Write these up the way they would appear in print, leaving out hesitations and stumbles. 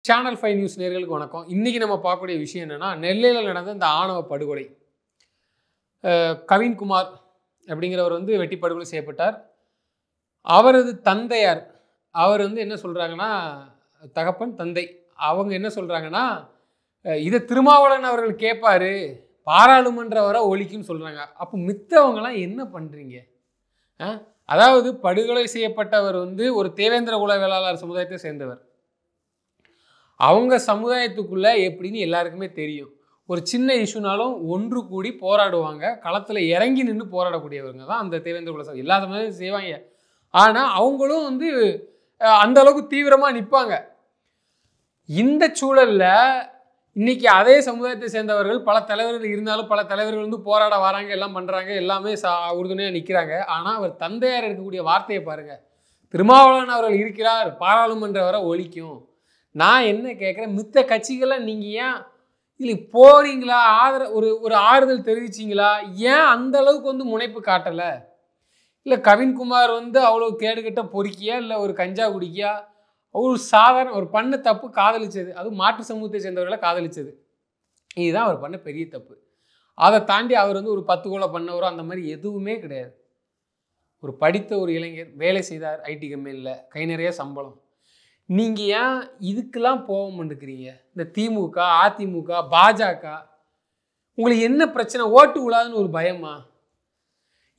Channel 5 news நேயர்களுக்கு வணக்கம். இன்னைக்கு நம்ம பார்க்கக்கூடிய விஷயம் என்னன்னா, நெல்லையில் நடந்த இந்த ஆணவ படுகொலை. கவின்குமார் அப்படிங்கிறவர் வெட்டி படுகொலை செய்யப்பட்டார். அவரது தந்தையார் அவர் என்ன சொல்றாங்கன்னா, தகப்பன் தந்தை அவங்க என்ன சொல்றாங்கன்னா, இதை திருமாவளவன் அவர்கள் கேட்பாரு, பாராளுமன்ற வரை ஒழிக்குன்னு சொல்றாங்க. அப்போ மித்தவங்கலாம் என்ன பண்றீங்க? அதாவது படுகொலை செய்யப்பட்டவர் ஒரு தேவேந்திர குல வேளாளர் சமுதாயத்தை சேர்ந்தவர். அவங்க சமுதாயத்துக்குள்ள எப்படின்னு எல்லாருக்குமே தெரியும். ஒரு சின்ன இஷ்யூனாலும் ஒன்று கூடி போராடுவாங்க. களத்தில் இறங்கி நின்று போராடக்கூடியவங்க தான் அந்த தேவேந்திர குல எல்லா சமுதாயம் செய்வாங்க. ஆனால் அவங்களும் அந்த அளவுக்கு தீவிரமாக நிற்பாங்க. இந்த சூழலில் இன்னைக்கு அதே சமுதாயத்தை சேர்ந்தவர்கள் பல தலைவர்கள் இருந்தாலும் பல தலைவர்கள் போராட வராங்க, எல்லாம் பண்ணுறாங்க, எல்லாமே உறுதுணையாக நிற்கிறாங்க. ஆனால் அவர் தந்தையார் இருக்கக்கூடிய வார்த்தையை பாருங்கள், திருமாவளவன் அவர்கள் இருக்கிறார், பாராளுமன்ற வரை ஒழிக்கும். நான் என்ன கேட்குறேன், மித்த கட்சிகள்லாம் நீங்கள் ஏன் இல்லை போறீங்களா? ஒரு ஆறுதல் தெரிவிச்சிங்களா? ஏன் அந்த அளவுக்கு முனைப்பு காட்டலை? இல்லை கவின்குமார் அவ்வளோ கேடுகட்ட பொறுக்கியா, இல்லை ஒரு கஞ்சா குடிக்கியா? ஒரு சாதாரண ஒரு பண்ண தப்பு, காதலிச்சது, அதுவும் மாற்று சமூகத்தை சேர்ந்தவர்களை காதலிச்சது, இதுதான் அவர் பண்ண பெரிய தப்பு. அதை தாண்டி அவர் ஒரு 10 கொலை பண்ணவரோ அந்த மாதிரி எதுவுமே கிடையாது. ஒரு படித்த ஒரு இளைஞர் வேலை செய்தார் ஐடி கம்பெனியில், கை நிறைய சம்பளம். நீங்கள் ஏன் இதுக்கெல்லாம் போக மாட்டேங்கிறீங்க? இந்த திமுக, அதிமுக, பாஜக உங்களுக்கு என்ன பிரச்சனை? ஓட்டு விழாதுன்னு ஒரு பயமா?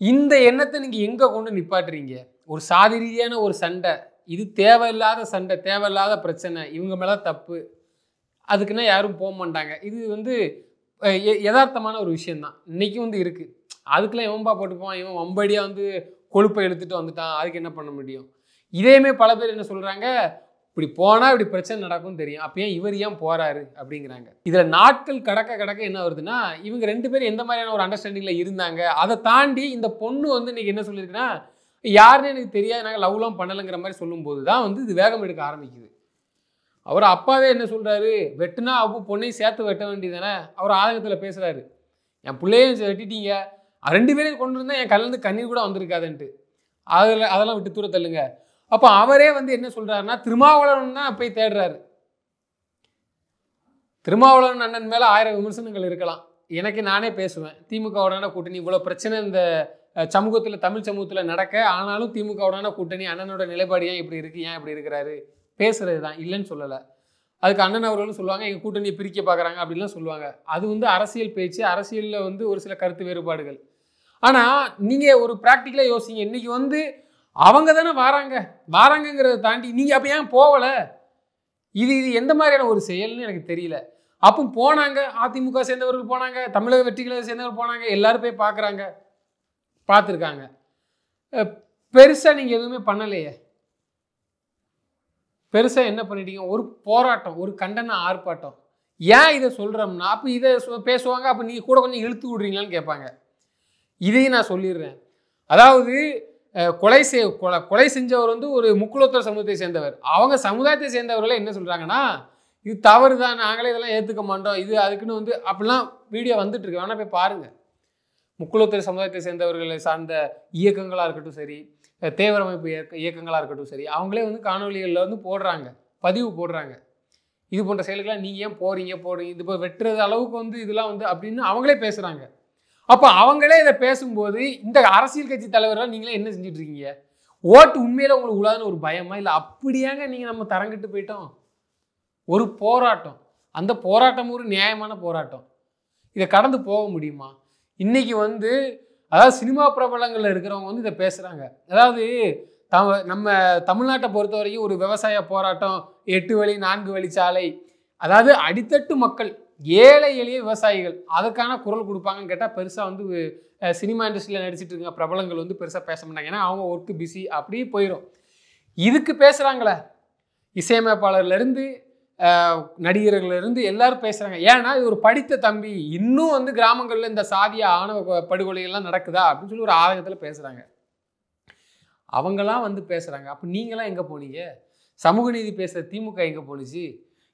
இந்த எண்ணத்தை நீங்கள் எங்கே கொண்டு நிப்பாட்டுறீங்க? ஒரு சாதி ரீதியான ஒரு சண்டை, இது தேவையில்லாத சண்டை, தேவையில்லாத பிரச்சனை, இவங்க மேலே தப்பு, அதுக்குன்னா யாரும் போக மாட்டாங்க. இது யதார்த்தமான ஒரு விஷயந்தான். இன்றைக்கும் இருக்குது. அதுக்கெல்லாம் இவன்பா போட்டுப்போம், இவன் வம்படியாக கொழுப்பை எடுத்துகிட்டு வந்துட்டான், அதுக்கு என்ன பண்ண முடியும்? இதேமே பல பேர் என்ன சொல்கிறாங்க, இப்படி போனால் இப்படி பிரச்சனை நடக்கும்னு தெரியும், அப்போ இவர் ஏன் போகிறாரு அப்படிங்கிறாங்க. இதில் நாட்கள் கடக்க கடக்க என்ன வருதுன்னா, இவங்க 2 பேரும் எந்த மாதிரியான ஒரு அண்டர்ஸ்டாண்டிங்கில் இருந்தாங்க, அதை தாண்டி இந்த பொண்ணு இன்றைக்கி என்ன சொல்லியிருக்குன்னா, யாருன்னு எனக்கு தெரியாது, நாங்கள் லவ்லாம் பண்ணலைங்கிற மாதிரி சொல்லும்போது தான் இது வேகம் எடுக்க ஆரம்பிக்குது. அவர் அப்பாவே என்ன சொல்கிறாரு, வெட்டுனா அப்போ பொண்ணையும் சேர்த்து வெட்ட வேண்டியதானே, அவர் ஆதங்கத்தில் பேசுகிறாரு. என் பிள்ளையும் வெட்டிட்டீங்க, 2 பேரையும் கொண்டு இருந்தால் என் கல்லேருந்து கண்ணீர் கூட வந்திருக்காதுன்ட்டு. அதெல்லாம் விட்டு தூர தள்ளுங்க. அப்போ அவரே என்ன சொல்கிறாருன்னா, திருமாவளவன் தான் போய் தேடுறாரு. திருமாவளவன் அண்ணன் மேலே 1000 விமர்சனங்கள் இருக்கலாம், எனக்கு நானே பேசுவேன். திமுகவுடான கூட்டணி இவ்வளோ பிரச்சனை இந்த சமூகத்தில், தமிழ் சமூகத்தில் நடக்க, ஆனாலும் திமுகவுடான கூட்டணி, அண்ணனோட நிலைப்பாடு ஏன் இப்படி இருக்குது, ஏன் இப்படி இருக்கிறாரு, பேசுகிறது தான், இல்லைன்னு சொல்லலை. அதுக்கு அண்ணன் அவர்களும் சொல்லுவாங்க, எங்கள் கூட்டணியை பிரிக்க பார்க்குறாங்க அப்படின்லாம் சொல்லுவாங்க. அது அரசியல் பேச்சு, அரசியலில் ஒரு சில கருத்து வேறுபாடுகள். ஆனால் நீங்கள் ஒரு ப்ராக்டிக்கலாக யோசிங்க, இன்றைக்கி அவங்க தானே வாராங்கிறத தாண்டி நீங்கள் அப்போ ஏன் போகலை? இது எந்த மாதிரியான ஒரு செயல்னு எனக்கு தெரியல. அப்போ போனாங்க, அதிமுக சேர்ந்தவர்கள் போனாங்க, தமிழக வெற்றிகளை சேர்ந்தவர்கள் போனாங்க, எல்லாரும் போய் பார்க்குறாங்க, பார்த்துருக்காங்க. பெருசாக நீங்கள் எதுவுமே பண்ணலையே. பெருசாக என்ன பண்ணிட்டீங்க? ஒரு போராட்டம், ஒரு கண்டன ஆர்ப்பாட்டம். ஏன் இதை சொல்கிறோம்னா, அப்போ இதை பேசுவாங்க, அப்போ நீங்கள் கூட கொஞ்சம் இழுத்து விட்றீங்களான்னு கேட்பாங்க. இதையும் நான் சொல்லிடுறேன். அதாவது கொலை செஞ்சவர் ஒரு முக்குலத்தோர் சமூகத்தை சேர்ந்தவர். அவங்க சமுதாயத்தை சேர்ந்தவர்களே என்ன சொல்கிறாங்கன்னா, இது தவறு தான், நாங்களே இதெல்லாம் ஏற்றுக்க மாட்டோம், இது அதுக்குன்னு அப்படிலாம் வீடியோ வந்துட்டுருக்கு, வேணால் போய் பாருங்கள். முக்குலத்தோர் சமுதாயத்தை சேர்ந்தவர்களை சார்ந்த இயக்கங்களாக இருக்கட்டும் சரி, தேவர் அமைப்பு இயக்கங்களாக இருக்கட்டும் சரி, அவங்களே காணொலிகளில் போடுறாங்க, பதிவு போடுறாங்க. இது போன்ற செயல்கள்லாம் நீங்கள் ஏன் போகிறீங்க, இது இப்போ வெட்டுறது அளவுக்கு இதெல்லாம் அப்படின்னு அவங்களே பேசுகிறாங்க. அப்போ அவங்களே இதை பேசும்போது இந்த அரசியல் கட்சி தலைவர்கள் நீங்களே என்ன செஞ்சுட்டு இருக்கீங்க? ஓட்டு உண்மையில உங்களுக்கு உள்ளாதுன்னு ஒரு பயமா? இல்லை அப்படியாங்க நீங்கள் நம்ம தரங்கிட்டு போயிட்டோம்? ஒரு போராட்டம், அந்த போராட்டம் ஒரு நியாயமான போராட்டம், இதை கடந்து போக முடியுமா? இன்னைக்கு அதாவது சினிமா பிரபலங்களில் இருக்கிறவங்க இதை பேசுகிறாங்க. அதாவது நம்ம தமிழ்நாட்டை பொறுத்த வரைக்கும் ஒரு விவசாய போராட்டம், 8 வழி 4 வழிச்சாலை, அதாவது அடித்தட்டு மக்கள், ஏழை எளிய விவசாயிகள் அதுக்கான குரல் கொடுப்பாங்கன்னு கேட்டால் பெருசாக சினிமா இண்டஸ்ட்ரியில் நடிச்சிட்டு இருக்க பிரபலங்கள் பெருசாக பேச மாட்டாங்க. ஏன்னா அவங்க ஒர்க்கு பிஸி, அப்படியே போயிடும். இதுக்கு பேசுகிறாங்களே, இசையமைப்பாளர்லேருந்து நடிகர்கள்லேருந்து எல்லாரும் பேசுகிறாங்க. ஏன்னா இது ஒரு படித்த தம்பி, இன்னும் கிராமங்களில் இந்த சாதிய ஆணவ படுகொலைகள்லாம் நடக்குதா அப்படின்னு சொல்லி ஒரு ஆதங்கத்தில் பேசுகிறாங்க. அவங்களாம் பேசுகிறாங்க. அப்போ நீங்களாம் எங்கே போனீங்க? சமூக நீதி பேசுகிற திமுக எங்கே போணுச்சு?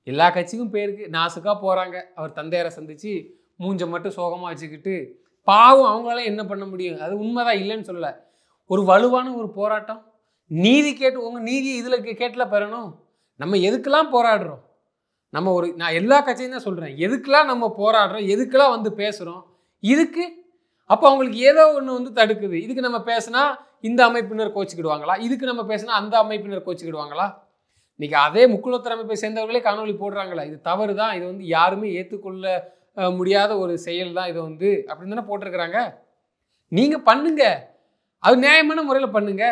எல்லா கட்சிக்கும் பேருக்கு நாசுக்காக போகிறாங்க. அவர் தந்தையாரை சந்தித்து மூஞ்சை மட்டும் சோகமாக வச்சுக்கிட்டு, பாவம் அவங்களால என்ன பண்ண முடியும்? அது உண்மைதான், இல்லைன்னு சொல்லலை. ஒரு வலுவான ஒரு போராட்டம், நீதி கேட்டு, உங்கள் நீதியை இதில் கேட்டில் பெறணும். நம்ம எதுக்கெல்லாம் போராடுறோம்? நான் எல்லா கட்சியும் தான் சொல்கிறேன், எதுக்கெல்லாம் நம்ம போராடுறோம், எதுக்கெல்லாம் வந்து பேசுகிறோம், இதுக்கு அப்போ அவங்களுக்கு ஏதோ ஒன்று வந்து தடுக்குது. இதுக்கு நம்ம பேசினா இந்த அமைப்பினர் கோச்சிக்கிடுவாங்களா, இதுக்கு நம்ம பேசினா அந்த அமைப்பினர் கோச்சிக்கிடுவாங்களா? இன்னைக்கு அதே முக்குளத்தூர் அமைப்பை சேர்ந்தவர்களே காணொலி போடுறாங்களா, இது தவறு தான், இது வந்து யாருமே ஏற்றுக்கொள்ள முடியாத ஒரு செயல் தான் இது வந்து அப்படின்னு தானே போட்டிருக்கிறாங்க. நீங்கள் பண்ணுங்க, அது நியாயமான முறையில் பண்ணுங்க,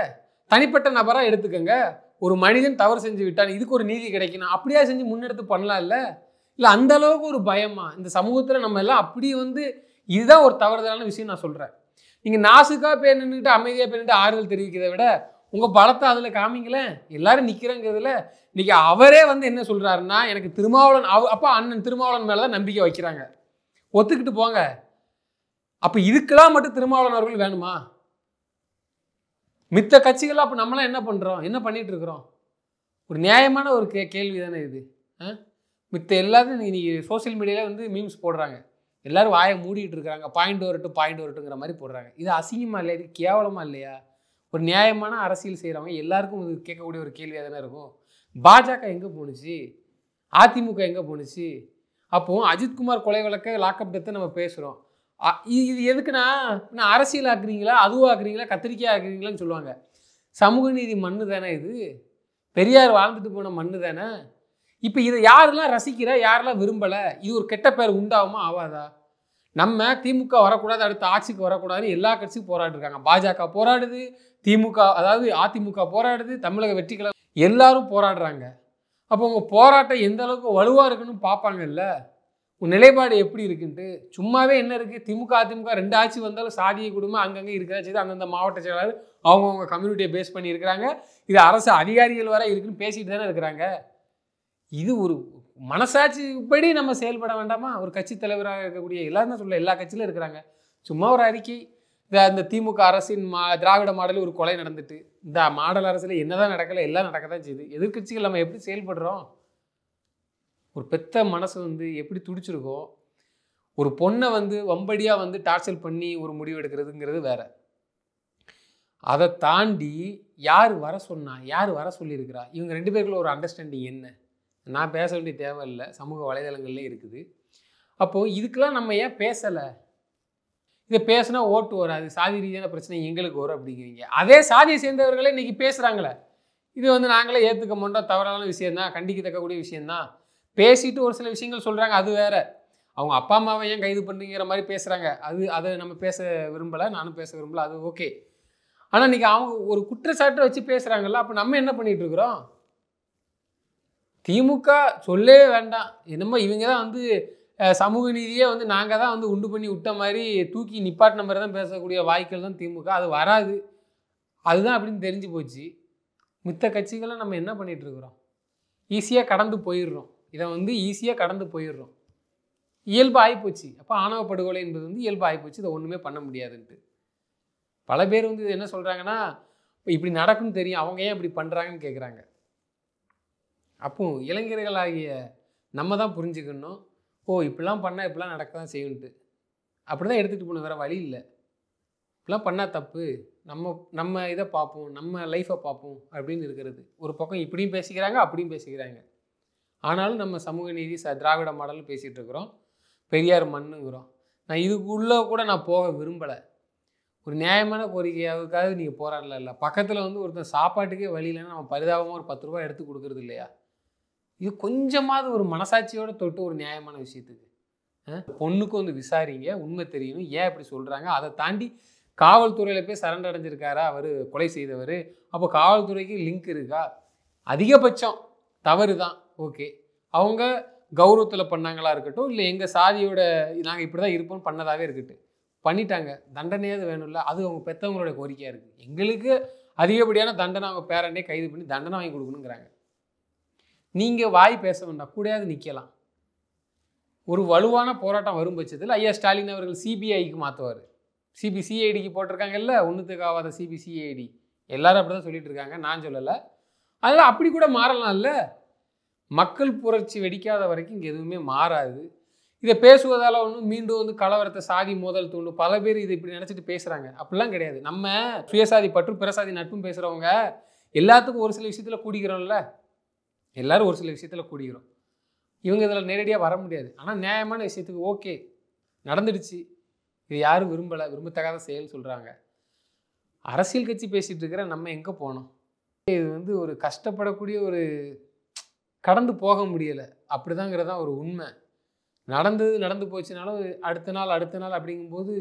தனிப்பட்ட நபராக எடுத்துக்கங்க. ஒரு மனிதன் தவறு செஞ்சு விட்டான், இதுக்கு ஒரு நீதி கிடைக்கணும், அப்படியா செஞ்சு முன்னெடுத்து பண்ணலாம். இல்லை அந்த அளவுக்கு ஒரு பயமா இந்த சமூகத்தில் நம்ம எல்லாம் அப்படி வந்து இதுதான் ஒரு தவறுதலான விஷயம் நான் சொல்கிறேன். நீங்கள் நாசுக்காக பேர் நின்றுட்டு அமைதியாக பேர் நின்று ஆறுதல் தெரிவிக்கிறத விட உங்கள் பலத்தை அதில் காமிங்களேன். எல்லாரும் நிற்கிறங்கிறதுல இன்னைக்கு அவரே வந்து என்ன சொல்கிறாருன்னா, எனக்கு திருமாவளவன் அப்போ அண்ணன் திருமாவளவன் மேலே தான் நம்பிக்கை வைக்கிறாங்க. ஒத்துக்கிட்டு போங்க. அப்போ இதுக்கெல்லாம் மட்டும் திருமாவளவன் அவர்கள் வேணுமா? மித்த கட்சிகள் அப்போ நம்மளாம் என்ன பண்ணுறோம், என்ன பண்ணிட்டு இருக்கிறோம்? ஒரு நியாயமான ஒரு கேள்வி தானே இது. மித்த எல்லாத்தையும் இன்னைக்கு சோசியல் மீடியாவில் வந்து மீம்ஸ் போடுறாங்க, எல்லாரும் வாயை மூடிட்டு இருக்கிறாங்க, பாயிண்ட் வரட்டுங்கிற மாதிரி போடுறாங்க. இது அசிங்கமா இல்லையா? இது கேவலமா இல்லையா? ஒரு நியாயமான அரசியல் செய்கிறவங்க எல்லாருக்கும் இது கேட்கக்கூடிய ஒரு கேள்வியாக தானே இருக்கும். பாஜக எங்கே போணுச்சு, அதிமுக எங்கே போணுச்சு? அப்போ அஜித்குமார் கொலை வழக்க லாக்அப் டெத்தை நம்ம பேசுகிறோம். இது எதுக்குன்னா, நான் அரசியல் ஆக்குறீங்களா, அதுவும் ஆக்குறீங்களா, கத்திரிக்காய் ஆக்குறீங்களான்னு சொல்லுவாங்க. சமூக நீதி மண்ணு தானே இது, பெரியார் வாழ்ந்துட்டு போன மண்ணு தானே. இப்போ இதை யாரெல்லாம் ரசிக்கிற, யாரெல்லாம் விரும்பலை, இது ஒரு கெட்ட பேர் உண்டாகுமா ஆகாதா? நம்ம திமுக வரக்கூடாது, அடுத்த ஆட்சிக்கு வரக்கூடாதுன்னு எல்லா கட்சியும் போராடிருக்காங்க. பாஜக போராடுது, திமுக அதாவது அதிமுக போராடுது, தமிழக வெற்றி கழகம் எல்லாரும் போராடுறாங்க. அப்போ உங்கள் போராட்டம் எந்த அளவுக்கு வலுவாக இருக்குன்னு பார்ப்பாங்கல்ல, உன் நிலைப்பாடு எப்படி இருக்குன்ட்டு. சும்மாவே என்ன இருக்குது, திமுக அதிமுக 2 ஆட்சி வந்தாலும் சாதிய குடும்பம் அங்கங்கே இருக்கிறா செய்து அந்தந்த மாவட்ட செயலாளர் அவங்கவுங்க கம்யூனிட்டியை பேஸ் பண்ணி இருக்கிறாங்க. இது அரசு அதிகாரிகள் வரை இருக்குன்னு பேசிட்டு தானே இருக்கிறாங்க. இது ஒரு மனசாட்சிப்படி நம்ம செயல்பட வேண்டாமா? ஒரு கட்சி தலைவராக இருக்கக்கூடிய எல்லாரும் தான் சொல்ல, எல்லா கட்சியிலும் இருக்கிறாங்க. சும்மா ஒரு அறிக்கை, இந்த திமுக அரசின் திராவிட மாடல் ஒரு கொலை நடந்துட்டு, இந்த மாடல் அரசில் என்னதான் நடக்கலை, எல்லாம் நடக்க தான் செய்யுது. எதிர்கட்சிகள் நம்ம எப்படி செயல்படுறோம்? ஒரு பெத்த மனசு வந்து எப்படி துடிச்சிருக்கோம். ஒரு பொண்ணை வந்து வம்படியாக வந்து டார்ச்சர் பண்ணி ஒரு முடிவு எடுக்கிறதுங்கிறது வேற. அதை தாண்டி யார் வர சொன்னா, யார் வர சொல்லியிருக்கிறா, இவங்க 2 பேருக்குள்ள ஒரு அண்டர்ஸ்டாண்டிங் என்ன? நான் பேச வேண்டிய தேவையில்லை, சமூக வலைதளங்கள்லேயே இருக்குது. அப்போது இதுக்கெல்லாம் நம்ம ஏன் பேசலை? இதை பேசினா ஓட்டு வராது, சாதி ரீதியான பிரச்சனை எங்களுக்கு வரும் அப்படிங்கிறீங்க. அதே சாதியை சேர்ந்தவர்களே இன்றைக்கி பேசுகிறாங்களே, இது வந்து நாங்களே ஏற்றுக்க மாட்டோம், தவறான விஷயந்தான், கண்டிக்கத்தக்கக்கூடிய விஷயந்தான் பேசிட்டு ஒரு சில விஷயங்கள் சொல்கிறாங்க. அது வேற. அவங்க அப்பா அம்மாவை ஏன் கைது பண்ணுங்கிற மாதிரி பேசுகிறாங்க. அதை நம்ம பேச விரும்பலை, நானும் பேச விரும்பலை, அது ஓகே. ஆனால் இன்றைக்கி அவங்க ஒரு குற்றச்சாட்டை வச்சு பேசுகிறாங்கல்ல, அப்போ நம்ம என்ன பண்ணிகிட்டு இருக்கிறோம்? திமுக சொல்லவே வேண்டாம், என்னமோ இவங்க தான் வந்து சமூக நீதியே வந்து நாங்கள் தான் வந்து உண்டு பண்ணி விட்ட மாதிரி தூக்கி நிப்பாட்டின மாதிரி தான் பேசக்கூடிய வாய்க்கள் தான் திமுக. அது வராது, அதுதான் அப்படின்னு தெரிஞ்சு போச்சு. மித்த கட்சிகளை நம்ம என்ன பண்ணிகிட்டு இருக்கிறோம்? ஈஸியாக கடந்து போயிடுறோம். இதை வந்து ஈஸியாக கடந்து போயிடுறோம். இயல்பு ஆகிப்போச்சு. அப்போ ஆணவ படுகொலை என்பது வந்து இயல்பு ஆகிப்போச்சு, இதை ஒன்றுமே பண்ண முடியாதுன்ட்டு. பல பேர் வந்து இது என்ன சொல்கிறாங்கன்னா, இப்படி நடக்கும்னு தெரியும், அவங்க ஏன் இப்படி பண்ணுறாங்கன்னு கேட்குறாங்க. அப்போ இளைஞர்களாகிய நம்ம தான் புரிஞ்சுக்கணும், ஓ இப்படிலாம் பண்ணால் இப்படிலாம் நடக்க தான் செய்யுன்ட்டு. அப்படி தான் எடுத்துகிட்டு போகணும், வேறு வழி இல்லை. இப்படிலாம் பண்ணால் தப்பு, நம்ம இதை பார்ப்போம், நம்ம லைஃப்பை பார்ப்போம் அப்படின்னு இருக்கிறது. ஒரு பக்கம் இப்படியும் பேசிக்கிறாங்க, அப்படியும் பேசிக்கிறாங்க. ஆனாலும் நம்ம சமூக நீதி திராவிட மாடல் பேசிகிட்டு இருக்கிறோம், பெரியார் மண்ணுங்கிறோம். நான் இதுக்குள்ளே கூட நான் போக விரும்பலை. ஒரு நியாயமான கோரிக்கையாவுக்காக நீங்கள் போராடல இல்லை. பக்கத்தில் வந்து ஒருத்தர் சாப்பாட்டுக்கே வழி இல்லைன்னா நம்ம பரிதாபமாக ஒரு 10 ரூபா எடுத்து கொடுக்குறது இல்லையா? இது கொஞ்சமாவது ஒரு மனசாட்சியோடு தொட்டு ஒரு நியாயமான விஷயத்துக்கு பொண்ணுக்கும் வந்து விசாரிங்க, உண்மை தெரியணும், ஏன் இப்படி சொல்கிறாங்க. அதை தாண்டி காவல்துறையில் போய் சரண்டர் அடைஞ்சிருக்காரா அவர் கொலை செய்தவர், அப்போ காவல்துறைக்கு லிங்க் இருக்கா? அதிகபட்சம் தவறு தான், ஓகே. அவங்க கௌரவத்தில் பண்ணாங்களா இருக்கட்டும், இல்லை எங்கள் சாதியோட நாங்கள் இப்படி தான் இருப்போம்னு பண்ணதாகவே இருக்கட்டும், பண்ணிட்டாங்க, தண்டனையாவது வேணும்ல. அது அவங்க பெற்றவங்களோட கோரிக்கையாக இருக்குது. எங்களுக்கு அதிகப்படியான தண்டனை அவங்க பேரண்டே கைது பண்ணி தண்டனை வாங்கி கொடுக்கணுங்கிறாங்க. நீங்கள் வாய் பேச வேண்டாம், கூடயாவது நிற்கலாம். ஒரு வலுவான போராட்டம் வரும் பட்சத்தில் ஐயா ஸ்டாலின் அவர்கள் சிபிஐக்கு மாற்றுவார். சிஐடிக்கு போட்டிருக்காங்கல்ல, ஒன்றுத்துக்கு ஆகாத சிஐடி, எல்லாரும் அப்படி தான் சொல்லிட்டு இருக்காங்க, நான் சொல்லலை. அதெல்லாம் அப்படி கூட மாறலாம்ல. மக்கள் புரட்சி வெடிக்காத வரைக்கும் இங்கே எதுவுமே மாறாது. இதை பேசுவதால் ஒன்றும் மீண்டும் வந்து கலவரத்தை, சாதி மோதல் தூண்டும். பல பேர் இதை இப்படி நினச்சிட்டு பேசுகிறாங்க. அப்படிலாம் கிடையாது. நம்ம சுயசாதி பற்றும் பிறசாதி நட்பும் பேசுகிறவங்க எல்லாத்துக்கும் ஒரு சில விஷயத்தில் கூடிக்கிறோம்ல, எல்லாரும் ஒரு சில விஷயத்தில் கூடிக்கிறோம். இவங்க இதில் நேரடியாக வர முடியாது. ஆனால் நியாயமான விஷயத்துக்கு ஓகே நடந்துடுச்சு, இது யாரும் விரும்பலை, விரும்பத்தகாத செயல் சொல்கிறாங்க. அரசியல் கட்சி பேசிகிட்டு இருக்கிற நம்ம எங்கே போனோம்? இது வந்து ஒரு கஷ்டப்படக்கூடிய ஒரு கடந்து போக முடியலை அப்படிதாங்கிறது தான் ஒரு உண்மை. நடந்து போச்சுனாலும் அடுத்த நாள் அப்படிங்கும்போது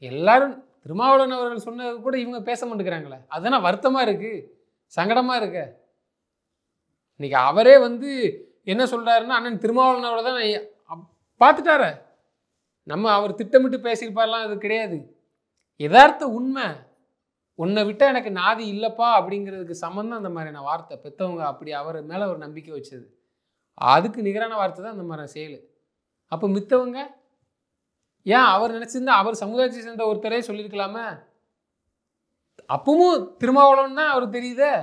எல்லாரும் திருமாவளவன் அவர்கள் சொன்னது கூட இவங்க பேச மாட்டேங்கிறாங்களே, அதுதான் வருத்தமாக இருக்குது, சங்கடமாக இருக்கு. இன்னைக்கு அவரே வந்து என்ன சொல்கிறாருன்னா, அண்ணன் திருமாவளவன் அவரை தான் பார்த்துட்டார, நம்ம அவர் திட்டமிட்டு பேசியிருப்பார்லாம் அது கிடையாது. யதார்த்த உண்மை, உன்னை விட்டால் எனக்கு நாதி இல்லைப்பா அப்படிங்கிறதுக்கு சம்மந்தம் அந்த மாதிரியான வார்த்தை. பெற்றவங்க அப்படி அவர் மேலே ஒரு நம்பிக்கை வச்சது, அதுக்கு நிகரான வார்த்தை தான் அந்த மாதிரி செயல். அப்போ மித்தவங்க ஏன் அவர் நினச்சிருந்தா அவர் சமுதாயத்தை சேர்ந்த ஒருத்தரே சொல்லியிருக்கலாமே? அப்பவும் திருமாவளவன் தான் அவர் தெரியுதே.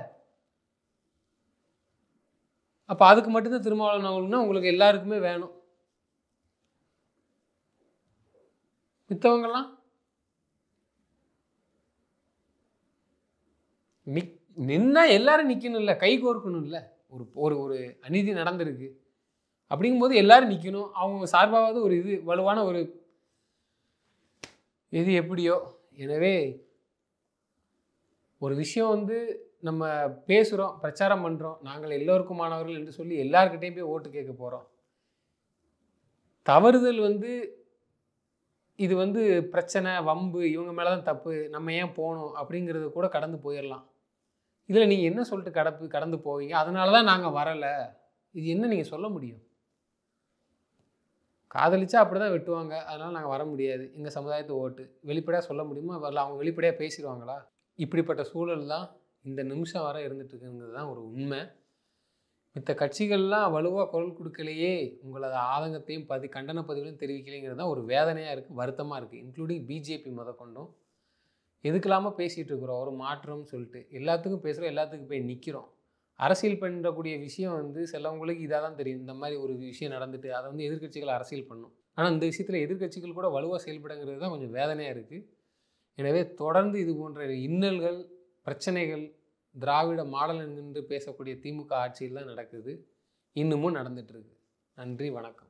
அப்போ அதுக்கு மட்டும்தான் திருமாவளவன் அவர்கள்னா உங்களுக்கு எல்லாருக்குமே வேணும். மித்தவங்கெல்லாம் நின்னா எல்லாரும் நிற்கணும் இல்லை, கை கோர்க்கணும் இல்லை. ஒரு ஒரு அநீதி நடந்திருக்கு அப்படிங்கும்போது எல்லாரும் நிற்கணும். அவங்க சார்பாவது ஒரு இது வலுவான ஒரு இது எப்படியோ. எனவே ஒரு விஷயம் வந்து நம்ம பேசுகிறோம், பிரச்சாரம் பண்ணுறோம், நாங்கள் எல்லோருக்குமானவர்கள் என்று சொல்லி எல்லாருக்கிட்டையும் போய் ஓட்டு கேட்க போகிறோம். தவறுதல் வந்து இது வந்து பிரச்சனை, வம்பு, இவங்க மேலே தான் தப்பு, நம்ம ஏன் போகணும் அப்படிங்கிறது கூட கடந்து போயிடலாம். இதில் நீங்கள் என்ன சொல்லிட்டு கடந்து போவீங்க? அதனால தான் நாங்கள் வரலை, இது என்ன நீங்கள் சொல்ல முடியும்? காதலிச்சா அப்படி தான் வெட்டுவாங்க, அதனால் நாங்கள் வர முடியாது, எங்கள் சமுதாயத்தை ஓட்டு வெளிப்படையாக சொல்ல முடியுமா? வரல, அவங்க வெளிப்படையாக பேசிடுவாங்களா? இப்படிப்பட்ட சூழல் தான் இந்த நிமிஷம் வர இருந்துகிட்ருக்குங்கிறது தான் ஒரு உண்மை. மித்த கட்சிகள்லாம் வலுவாக குரல் கொடுக்கலையே, உங்களோட ஆதங்கத்தையும் கண்டன பதிவுலையும் தெரிவிக்கலைங்கிறது தான் ஒரு வேதனையாக இருக்குது, வருத்தமாக இருக்குது. இன்க்ளூடிங் பிஜேபி முதற்கொண்டும் எதுக்கெல்லாமல் பேசிகிட்டு இருக்கிறோம், ஒரு மாற்றம்னு சொல்லிட்டு எல்லாத்துக்கும் பேசுகிறோம், எல்லாத்துக்கும் போய் நிற்கிறோம். அரசியல் பண்ணுறக்கூடிய விஷயம் வந்து சிலவங்களுக்கு இதாக தான் தெரியும், இந்த மாதிரி ஒரு விஷயம் நடந்துட்டு அதை வந்து எதிர்கட்சிகள் அரசியல் பண்ணும். ஆனால் இந்த விஷயத்தில் எதிர்கட்சிகள் கூட வலுவாக செயல்படுங்கிறது தான் கொஞ்சம் வேதனையாக இருக்குது. எனவே தொடர்ந்து இது போன்ற இன்னல்கள், பிரச்சனைகள் திராவிட மாடல் என்று பேசக்கூடிய திமுக ஆட்சியில் தான் நடக்குது, இன்னமும் நடந்துகிட்ருக்கு. நன்றி, வணக்கம்.